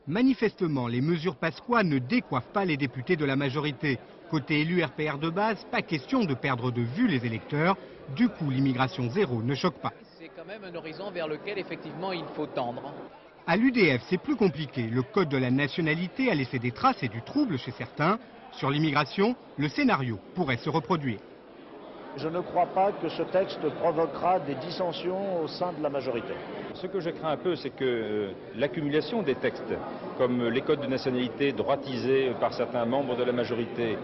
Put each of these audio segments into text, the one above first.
Manifestement, les mesures Pasqua ne décoiffent pas les députés de la majorité. Côté élu RPR de base, pas question de perdre de vue les électeurs. Du coup, l'immigration zéro ne choque pas. C'est quand même un horizon vers lequel effectivement il faut tendre. À l'UDF, c'est plus compliqué. Le code de la nationalité a laissé des traces et du trouble chez certains. Sur l'immigration, le scénario pourrait se reproduire. Je ne crois pas que ce texte provoquera des dissensions au sein de la majorité. Ce que je crains un peu, c'est que l'accumulation des textes, comme les codes de nationalité droitisés par certains membres de la majorité,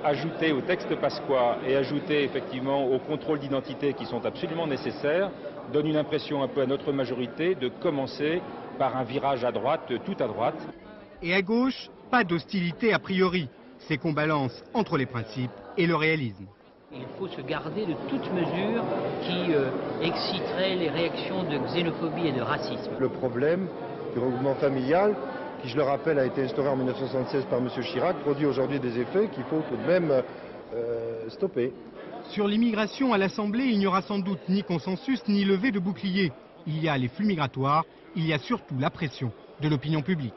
ajoutés au texte Pasqua et ajoutés effectivement aux contrôles d'identité qui sont absolument nécessaires, donne une impression un peu à notre majorité de commencer par un virage à droite, tout à droite. Et à gauche, pas d'hostilité a priori. C'est qu'on balance entre les principes et le réalisme. Il faut se garder de toute mesure qui exciterait les réactions de xénophobie et de racisme. Le problème du regroupement familial, qui je le rappelle a été instauré en 1976 par M. Chirac, produit aujourd'hui des effets qu'il faut tout de même stopper. Sur l'immigration à l'Assemblée, il n'y aura sans doute ni consensus ni levée de bouclier. Il y a les flux migratoires, il y a surtout la pression de l'opinion publique.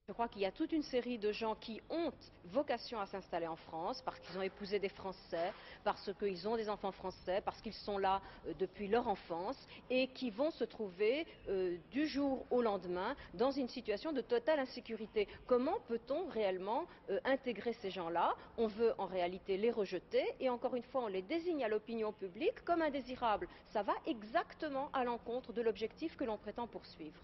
Je crois qu'il y a toute une série de gens qui ont vocation à s'installer en France parce qu'ils ont épousé des Français, parce qu'ils ont des enfants français, parce qu'ils sont là depuis leur enfance et qui vont se trouver du jour au lendemain dans une situation de totale insécurité. Comment peut-on réellement intégrer ces gens-là? On veut en réalité les rejeter et encore une fois on les désigne à l'opinion publique comme indésirables. Ça va exactement à l'encontre de l'objectif que l'on prétend poursuivre.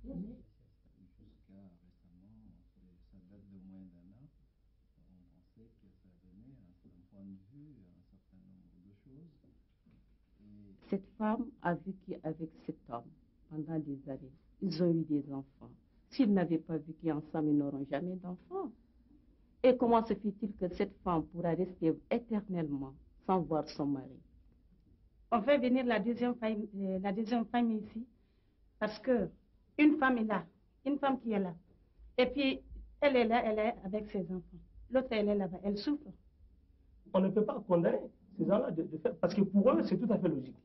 Jusqu'à récemment, ça date de moins d'un an, on pensait que ça venait à un point de vue, à un certain nombre de choses. Cette femme a vécu avec cet homme pendant des années. Ils ont eu des enfants. S'ils n'avaient pas vécu ensemble, ils n'auront jamais d'enfants. Et comment se fait-il que cette femme pourra rester éternellement sans voir son mari? On fait venir la deuxième femme ici parce que une femme est là, une femme qui est là. Et puis, elle est là, elle est avec ses enfants. L'autre, elle est là-bas, elle souffre. On ne peut pas condamner ces gens-là de faire, parce que pour eux, c'est tout à fait logique.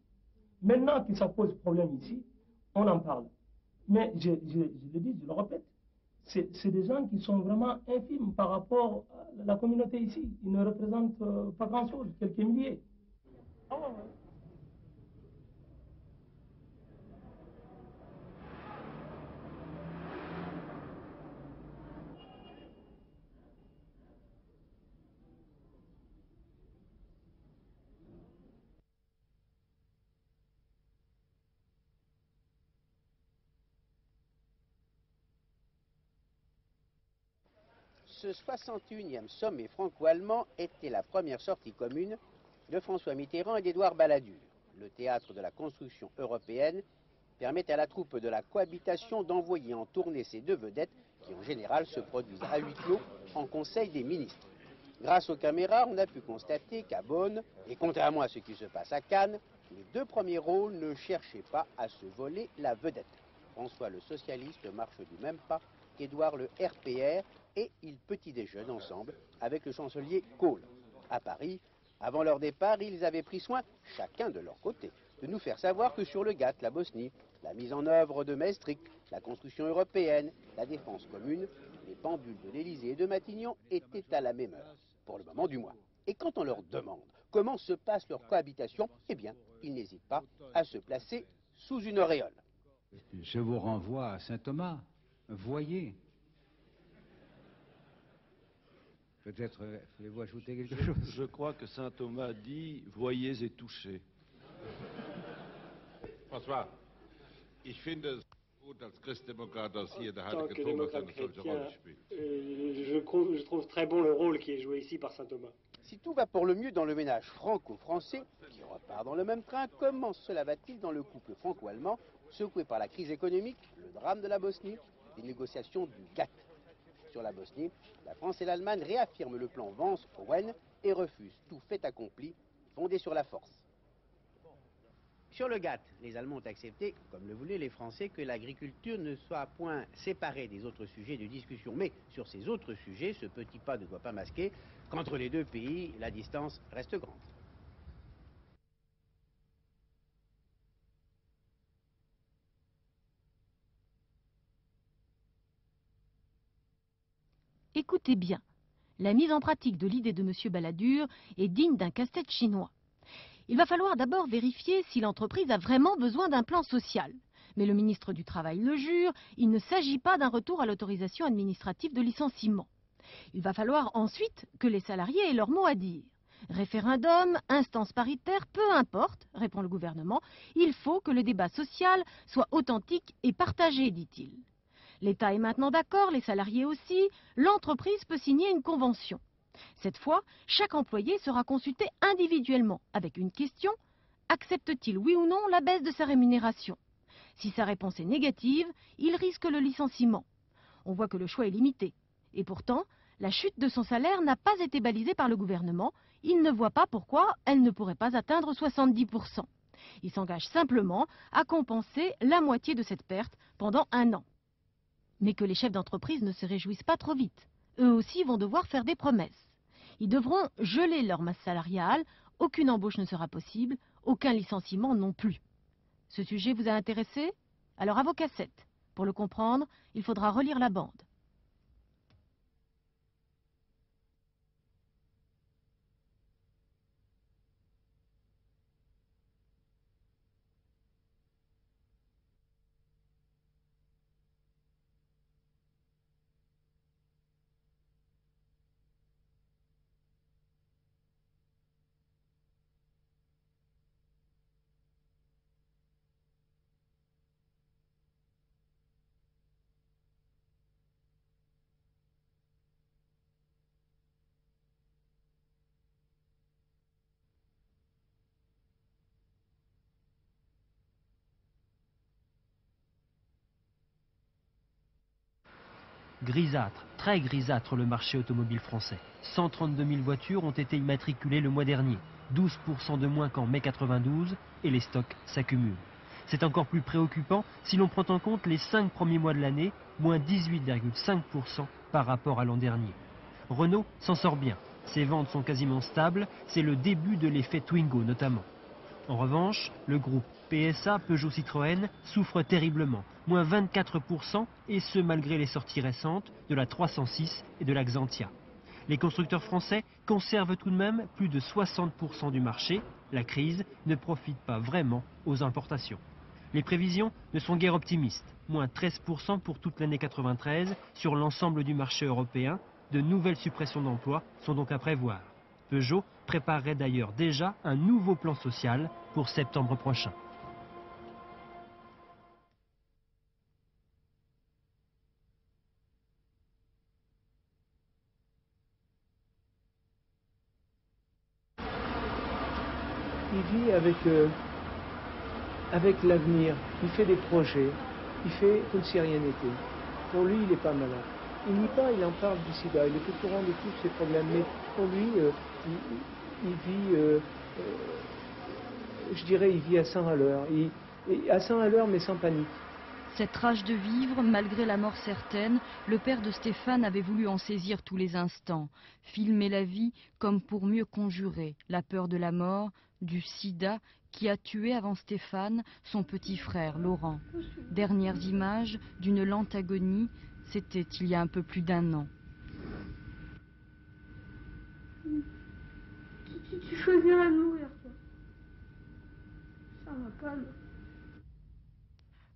Maintenant que ça pose problème ici, on en parle. Mais je le dis, je le répète, c'est des gens qui sont vraiment infimes par rapport à la communauté ici. Ils ne représentent pas grand-chose, quelques milliers. Ah ouais, ouais. Ce 61e sommet franco-allemand était la première sortie commune de François Mitterrand et d'Édouard Balladur. Le théâtre de la construction européenne permet à la troupe de la cohabitation d'envoyer en tournée ces deux vedettes qui en général se produisent à huis clos en Conseil des ministres. Grâce aux caméras, on a pu constater qu'à Bonn, et contrairement à ce qui se passe à Cannes, les deux premiers rôles ne cherchaient pas à se voler la vedette. François le socialiste marche du même pas qu'Édouard le RPR et ils petit-déjeunent ensemble avec le chancelier Kohl. À Paris, avant leur départ, ils avaient pris soin, chacun de leur côté, de nous faire savoir que sur le GATT, la Bosnie, la mise en œuvre de Maastricht, la construction européenne, la défense commune, les pendules de l'Élysée et de Matignon étaient à la même heure, pour le moment du mois. Et quand on leur demande comment se passe leur cohabitation, eh bien, ils n'hésitent pas à se placer sous une auréole. Je vous renvoie à saint Thomas. Voyez. Peut-être voulez-vous ajouter quelque chose? Je crois que saint Thomas dit « voyez et touchez ». François, ich finde es gut als Christdemokrat, dass hier der En tant heilige que Thomas démocrate eine solche chrétien, Rolle spielt. je trouve très bon le rôle qui est joué ici par saint Thomas. Si tout va pour le mieux dans le ménage franco-français, qui repart dans le même train, comment cela va-t-il dans le couple franco-allemand, secoué par la crise économique, le drame de la Bosnie, les négociations du GATT? Sur la Bosnie, la France et l'Allemagne réaffirment le plan Vance-Owen et refusent tout fait accompli, fondé sur la force. Sur le GATT, les Allemands ont accepté, comme le voulaient les Français, que l'agriculture ne soit point séparée des autres sujets de discussion. Mais sur ces autres sujets, ce petit pas ne doit pas masquer qu'entre les deux pays, la distance reste grande. Écoutez bien, la mise en pratique de l'idée de M. Balladur est digne d'un casse-tête chinois. Il va falloir d'abord vérifier si l'entreprise a vraiment besoin d'un plan social. Mais le ministre du Travail le jure, il ne s'agit pas d'un retour à l'autorisation administrative de licenciement. Il va falloir ensuite que les salariés aient leur mot à dire. Référendum, instance paritaire, peu importe, répond le gouvernement, il faut que le débat social soit authentique et partagé, dit-il. L'État est maintenant d'accord, les salariés aussi, l'entreprise peut signer une convention. Cette fois, chaque employé sera consulté individuellement avec une question: accepte-t-il oui ou non la baisse de sa rémunération? Si sa réponse est négative, il risque le licenciement. On voit que le choix est limité. Et pourtant, la chute de son salaire n'a pas été balisée par le gouvernement. Il ne voit pas pourquoi elle ne pourrait pas atteindre 70%. Il s'engage simplement à compenser la moitié de cette perte pendant 1 an. Mais que les chefs d'entreprise ne se réjouissent pas trop vite. Eux aussi vont devoir faire des promesses. Ils devront geler leur masse salariale, aucune embauche ne sera possible, aucun licenciement non plus. Ce sujet vous a intéressé? Alors à vos cassettes. Pour le comprendre, il faudra relire la bande. Grisâtre, très grisâtre le marché automobile français. 132 000 voitures ont été immatriculées le mois dernier, 12% de moins qu'en mai 92, et les stocks s'accumulent. C'est encore plus préoccupant si l'on prend en compte les 5 premiers mois de l'année, moins 18,5% par rapport à l'an dernier. Renault s'en sort bien, ses ventes sont quasiment stables, c'est le début de l'effet Twingo notamment. En revanche, le groupe PSA Peugeot-Citroën souffre terriblement, moins 24%, et ce malgré les sorties récentes de la 306 et de la Xantia. Les constructeurs français conservent tout de même plus de 60% du marché. La crise ne profite pas vraiment aux importations. Les prévisions ne sont guère optimistes, moins 13% pour toute l'année 93 sur l'ensemble du marché européen. De nouvelles suppressions d'emplois sont donc à prévoir. Peugeot préparerait d'ailleurs déjà un nouveau plan social pour septembre prochain. Il vit avec l'avenir, il fait des projets, il fait comme si rien n'était. Pour lui, il n'est pas malade. Il nie pas, il en parle du sida, il est au courant de tous ces problèmes, mais pour lui, il vit, je dirais, il vit à 100 à l'heure. À 100 à l'heure, mais sans panique. Cette rage de vivre, malgré la mort certaine, le père de Stéphane avait voulu en saisir tous les instants, filmer la vie comme pour mieux conjurer la peur de la mort, du sida qui a tué avant Stéphane son petit frère Laurent. Dernières images d'une lente agonie, c'était il y a un peu plus d'1 an. Tu choisirais de mourir, toi. Ça va pas, là.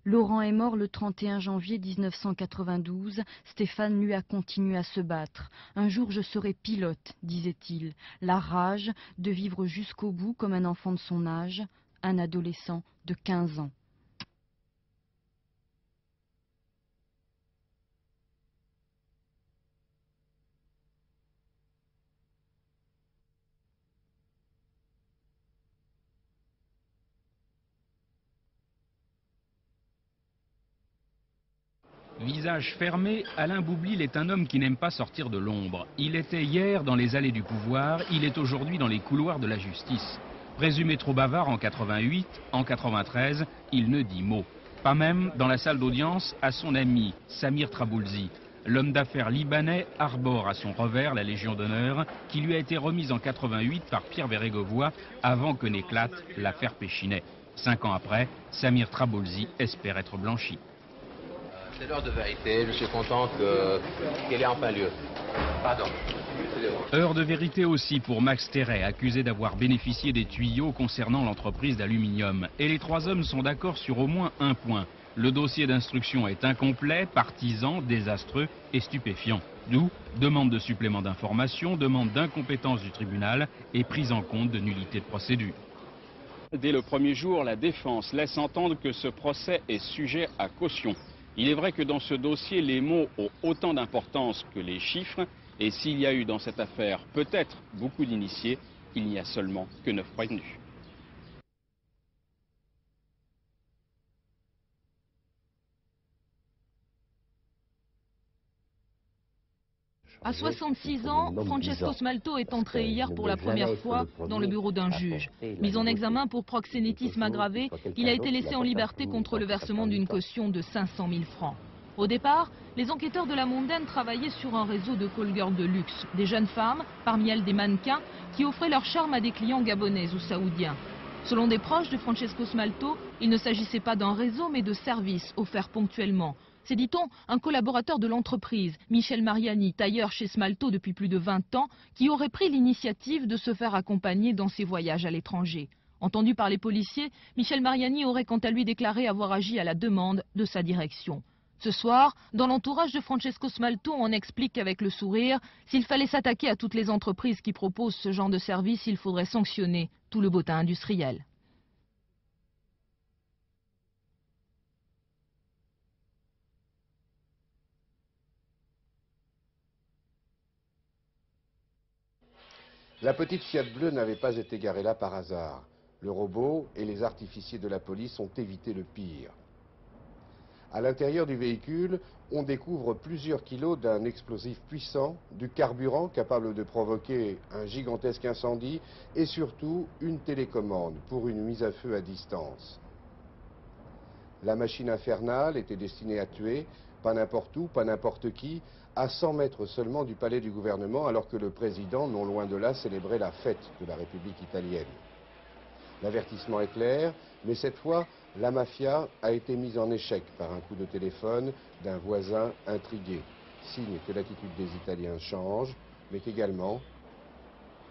Laurent est mort le 31 janvier 1992. Stéphane, lui, a continué à se battre. Un jour, je serai pilote, disait-il. La rage de vivre jusqu'au bout comme un enfant de son âge, un adolescent de 15 ans. Visage fermé, Alain Boublil est un homme qui n'aime pas sortir de l'ombre. Il était hier dans les allées du pouvoir, il est aujourd'hui dans les couloirs de la justice. Présumé trop bavard en 88, en 93, il ne dit mot. Pas même dans la salle d'audience à son ami Samir Traboulsi. L'homme d'affaires libanais arbore à son revers la Légion d'honneur qui lui a été remise en 88 par Pierre Bérégovoy avant que n'éclate l'affaire Péchinet. 5 ans après, Samir Traboulsi espère être blanchi. C'est l'heure de vérité, je suis content qu'elle ait enfin lieu. Pardon. Heure de vérité aussi pour Max Terret, accusé d'avoir bénéficié des tuyaux concernant l'entreprise d'aluminium. Et les 3 hommes sont d'accord sur au moins un point. Le dossier d'instruction est incomplet, partisan, désastreux et stupéfiant. D'où demande de supplément d'information, demande d'incompétence du tribunal et prise en compte de nullité de procédure. Dès le premier jour, la défense laisse entendre que ce procès est sujet à caution. Il est vrai que dans ce dossier, les mots ont autant d'importance que les chiffres. Et s'il y a eu dans cette affaire peut-être beaucoup d'initiés, il n'y a seulement que 9 prévenus. À 66 ans, Francesco Smalto est entré hier pour la première fois dans le bureau d'un juge. Mis en examen pour proxénétisme aggravé, il a été laissé en liberté contre le versement d'une caution de 500 000 francs. Au départ, les enquêteurs de la Mondaine travaillaient sur un réseau de call girls de luxe, des jeunes femmes, parmi elles des mannequins, qui offraient leur charme à des clients gabonais ou saoudiens. Selon des proches de Francesco Smalto, il ne s'agissait pas d'un réseau mais de services offerts ponctuellement. C'est, dit-on, un collaborateur de l'entreprise, Michel Mariani, tailleur chez Smalto depuis plus de 20 ans, qui aurait pris l'initiative de se faire accompagner dans ses voyages à l'étranger. Entendu par les policiers, Michel Mariani aurait quant à lui déclaré avoir agi à la demande de sa direction. Ce soir, dans l'entourage de Francesco Smalto, on explique avec le sourire, s'il fallait s'attaquer à toutes les entreprises qui proposent ce genre de service, il faudrait sanctionner tout le bottin industriel. La petite Fiat bleue n'avait pas été garée là par hasard. Le robot et les artificiers de la police ont évité le pire. À l'intérieur du véhicule, on découvre plusieurs kilos d'un explosif puissant, du carburant capable de provoquer un gigantesque incendie et surtout une télécommande pour une mise à feu à distance. La machine infernale était destinée à tuer, pas n'importe où, pas n'importe qui, à 100 mètres seulement du palais du gouvernement, alors que le président, non loin de là, célébrait la fête de la République italienne. L'avertissement est clair, mais cette fois, la mafia a été mise en échec par un coup de téléphone d'un voisin intrigué. Signe que l'attitude des Italiens change, mais qu'également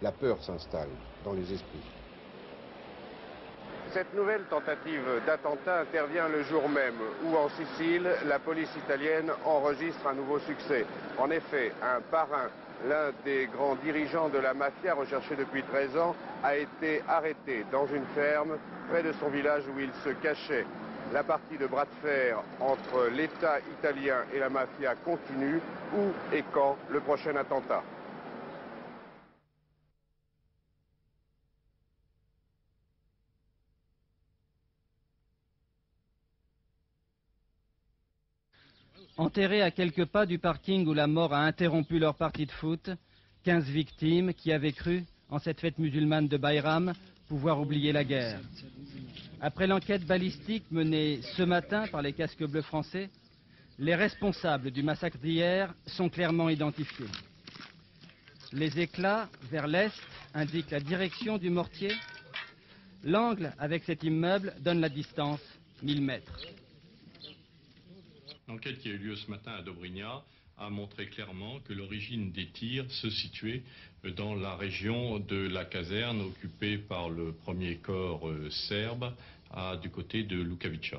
la peur s'installe dans les esprits. Cette nouvelle tentative d'attentat intervient le jour même où, en Sicile, la police italienne enregistre un nouveau succès. En effet, un parrain, l'un des grands dirigeants de la mafia recherché depuis 13 ans, a été arrêté dans une ferme près de son village où il se cachait. La partie de bras de fer entre l'État italien et la mafia continue. Où et quand le prochain attentat ? Enterrés à quelques pas du parking où la mort a interrompu leur partie de foot, 15 victimes qui avaient cru, en cette fête musulmane de Bayram, pouvoir oublier la guerre. Après l'enquête balistique menée ce matin par les casques bleus français, les responsables du massacre d'hier sont clairement identifiés. Les éclats vers l'est indiquent la direction du mortier. L'angle avec cet immeuble donne la distance, 1000 mètres. L'enquête qui a eu lieu ce matin à Dobrigna a montré clairement que l'origine des tirs se situait dans la région de la caserne occupée par le premier corps serbe du côté de Lukavica.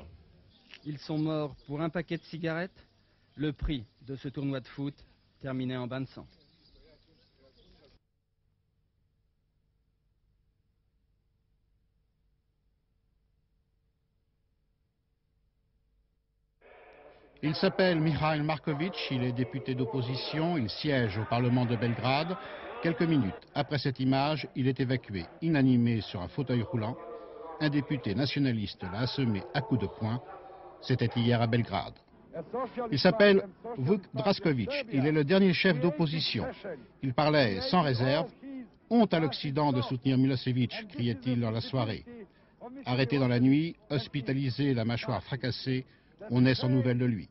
Ils sont morts pour un paquet de cigarettes, le prix de ce tournoi de foot terminé en bain de sang. Il s'appelle Mikhail Markovic, il est député d'opposition, il siège au Parlement de Belgrade. Quelques minutes après cette image, il est évacué, inanimé sur un fauteuil roulant. Un député nationaliste l'a assommé à coups de poing. C'était hier à Belgrade. Il s'appelle Vuk Drašković. Il est le dernier chef d'opposition. Il parlait sans réserve. « Honte à l'Occident de soutenir Milosevic », criait-il dans la soirée. Arrêté dans la nuit, hospitalisé, la mâchoire fracassée, on est sans nouvelles de lui.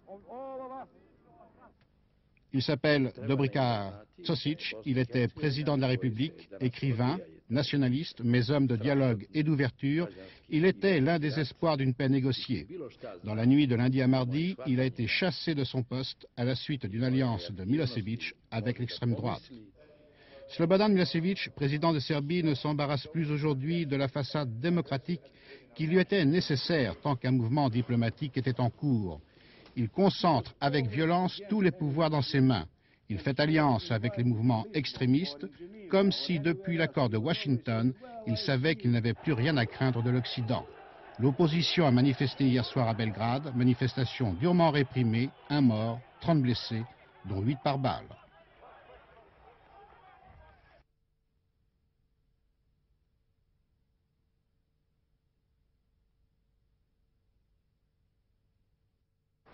Il s'appelle Dobrica Ćosić. Il était président de la République, écrivain, nationaliste, mais homme de dialogue et d'ouverture. Il était l'un des espoirs d'une paix négociée. Dans la nuit de lundi à mardi, il a été chassé de son poste à la suite d'une alliance de Milosevic avec l'extrême droite. Slobodan Milosevic, président de Serbie, ne s'embarrasse plus aujourd'hui de la façade démocratique qui lui était nécessaire tant qu'un mouvement diplomatique était en cours. Il concentre avec violence tous les pouvoirs dans ses mains. Il fait alliance avec les mouvements extrémistes, comme si depuis l'accord de Washington, il savait qu'il n'avait plus rien à craindre de l'Occident. L'opposition a manifesté hier soir à Belgrade, manifestation durement réprimée, 1 mort, 30 blessés, dont 8 par balle.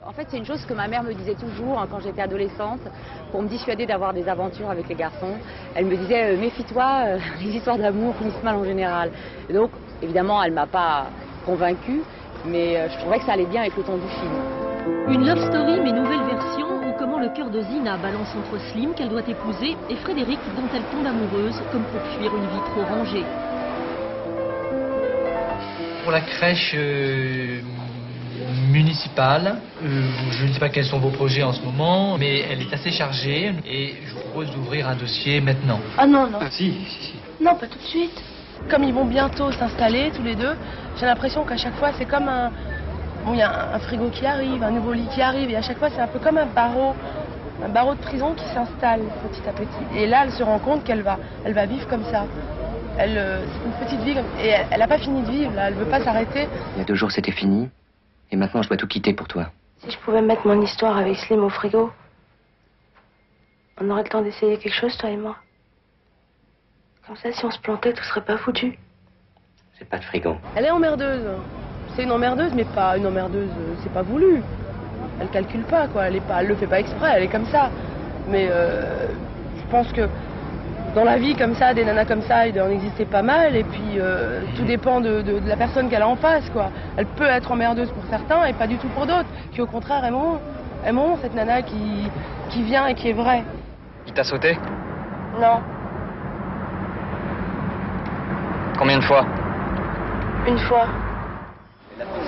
En fait, c'est une chose que ma mère me disait toujours quand j'étais adolescente, pour me dissuader d'avoir des aventures avec les garçons. Elle me disait, méfie-toi, les histoires d'amour finissent mal en général. Et donc, évidemment, elle ne m'a pas convaincue, mais je trouvais que ça allait bien avec le ton du film. Une love story, mais nouvelle version, ou comment le cœur de Zina balance entre Slim, qu'elle doit épouser, et Frédéric, dont elle tombe amoureuse, comme pour fuir une vie trop rangée. Pour la crèche municipale, je ne sais pas quels sont vos projets en ce moment, mais elle est assez chargée et je vous propose d'ouvrir un dossier maintenant. Ah non, non. Ah si. Non, pas tout de suite. Comme ils vont bientôt s'installer tous les deux, j'ai l'impression qu'à chaque fois c'est comme un... Bon, il y a un frigo qui arrive, un nouveau lit qui arrive, et à chaque fois c'est un peu comme un barreau de prison qui s'installe petit à petit. Et là, elle se rend compte qu'elle va vivre comme ça. C'est une petite vie, et elle n'a pas fini de vivre, là, elle ne veut pas s'arrêter. Il y a 2 jours c'était fini, et maintenant je dois tout quitter pour toi. Si je pouvais mettre mon histoire avec Slim au frigo, on aurait le temps d'essayer quelque chose, toi et moi. Comme ça, si on se plantait, tout serait pas foutu. C'est pas de frigo. Elle est emmerdeuse. C'est une emmerdeuse, mais pas une emmerdeuse, c'est pas voulu. Elle calcule pas, quoi. Elle le fait pas exprès, elle est comme ça. Mais je pense que dans la vie comme ça, des nanas comme ça, il doit en exister pas mal. Et puis tout dépend de la personne qu'elle a en face, quoi. Elle peut être emmerdeuse pour certains et pas du tout pour d'autres. Qui au contraire aimeront cette nana qui vient et qui est vraie. Il t'a sauté? Non. Combien de fois? Une fois.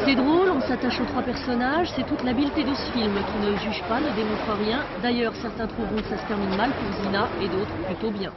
C'est drôle, on s'attache aux 3 personnages, c'est toute l'habileté de ce film qui ne juge pas, ne démontre rien. D'ailleurs, certains trouveront que ça se termine mal pour Zina et d'autres plutôt bien.